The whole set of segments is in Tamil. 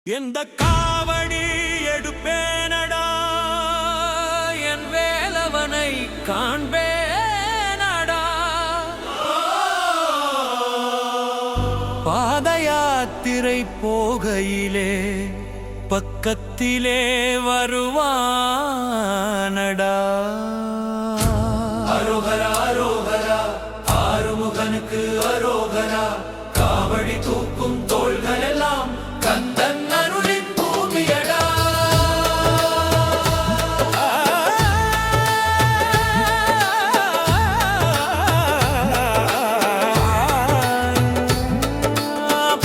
எந்த காவடி எடுப்பேனடா என் வேலவனை காண்பேனடா. பாதயாத்திரை போகையிலே பக்கத்திலே வருவானடா. அரோகரா அரோகரா ஆறுமுகனுக்கு அரோகரா. காவடி தூக்கும் தோள்கள் எல்லாம் கந்தன் அருளின் பூமியடா.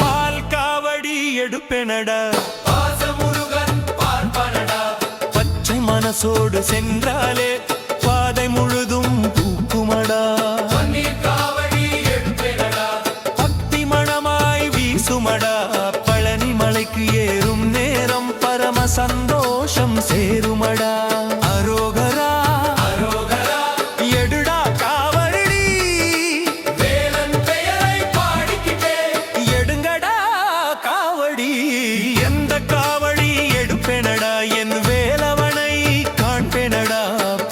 பால் காவடி எடுப்பேனடா, பாசமுருகன் பார்ப்பனடா. பச்சை மனசோடு சென்றாலே பாதை முழுதும் பூக்குமடா. பன்னீர் காவடி எடுப்பேனடா, பக்தி மணமாய் வீசுமடா. பழனி மலைக்கு ஏறும் நேரம் பரம சந்தோஷம் சேருமடா. அரோகரா அரோகரா எடுடா காவடி, வேலன் பெயரை பாடிக்கிட்டே எடுங்கடா காவடி. எந்த காவடி எடுப்பேனடா என் வேலவனை காண்பேனடா.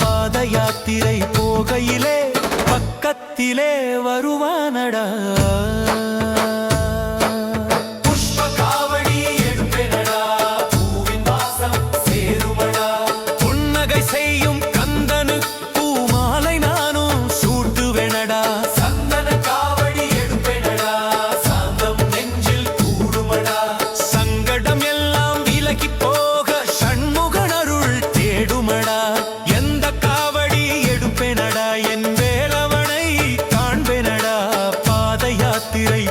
பாத யாத்திரை போகையிலே பக்கத்திலே வருவானடா.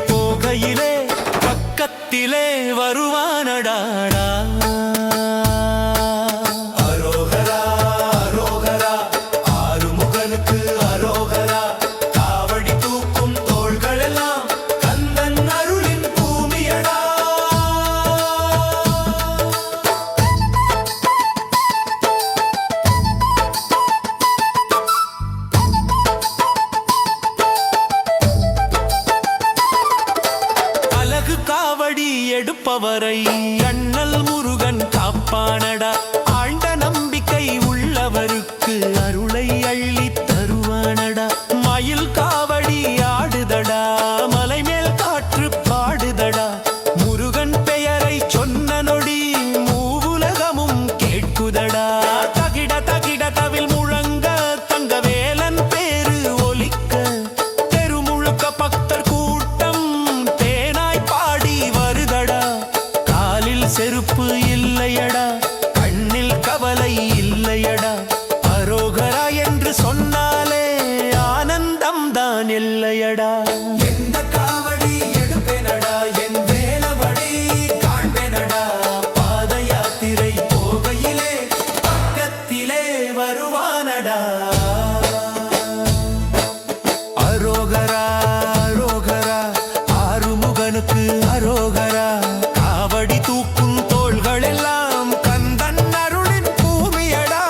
போகையிலே பக்கத்திலே வருவானடா. அரோகரா அரோகரா ஆறுமுகனுக்கு அரோகரா. காவடி தூக்கும் தோள்கள் எல்லாம் கந்தன் அருளின் பூமியடா. காவடி எடுப்பவரை அண்ணல் முருகன் காப்பானடா. ஆண்ட நம்பிக்கை உள்ளவருக்கு அருளை அள்ளி தருவானடா. மயில் காவடி ஆடுதடா, மலை மேல் காற்று பாடுதடா. முருகன் பெயரை சொன்ன நொடி மூவுலகமும் கேட்குதடா. தகிட தகிட தவில் முழங்க தங்க வேலன் பேரு ஒலிக்க தெரு முழுக்க பக்தர் கூட்டம் செருப்பு இல்லையடா, கண்ணில் கவலை இல்லையடா. அரோகரா என்று சொன்னாலே ஆனந்தம் தான் இல்லையடா. எந்த காவடி எடுப்பேனடா என் வேலவனை காண்பேனடா. பாத யாத்திரை போகையிலே பக்கத்திலே வருவானடா. அரோகரா அரோகரா ஆறுமுகனுக்கு அரோகரா. காவடி தூக்கும் தோள்கள் எல்லாம் கந்தன் அருளின் பூமியடா.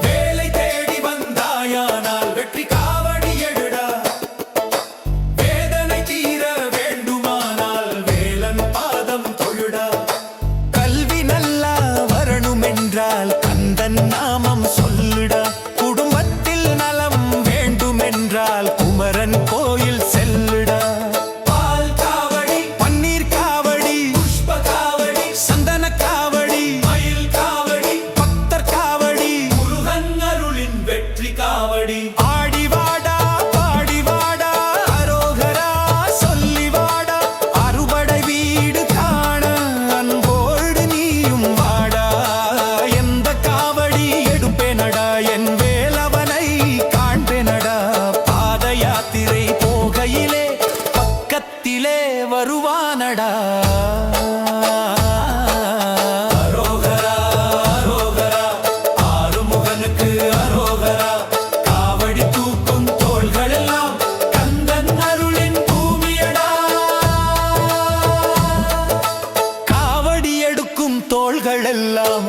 வேலை தேடி வந்தாயானால் வெற்றி காவடி எடுடா. வேதனை தீர வேண்டுமானால் வேலன் பாதம் தொழுடா. கல்வி நல்லா வரணும் என்றால் கந்தன் நாமம் சொல்லுடா. குடும்பத்தில் நலம் வேண்டுமென்றால் குமரன் கோயில் செல்லுடா. ஆடி வாடா பாடி வாடா அரோகரா சொல்லி வாடா. அறுபடை வீடு காண அன்போடு நீயும் வாடா. எந்த காவடி எடுப்பேனடா என் வேலவனை காண்பேனடா. பாத யாத்திரை போகையிலே பக்கத்திலே வருவானடா. தோள்கள் எல்லாம்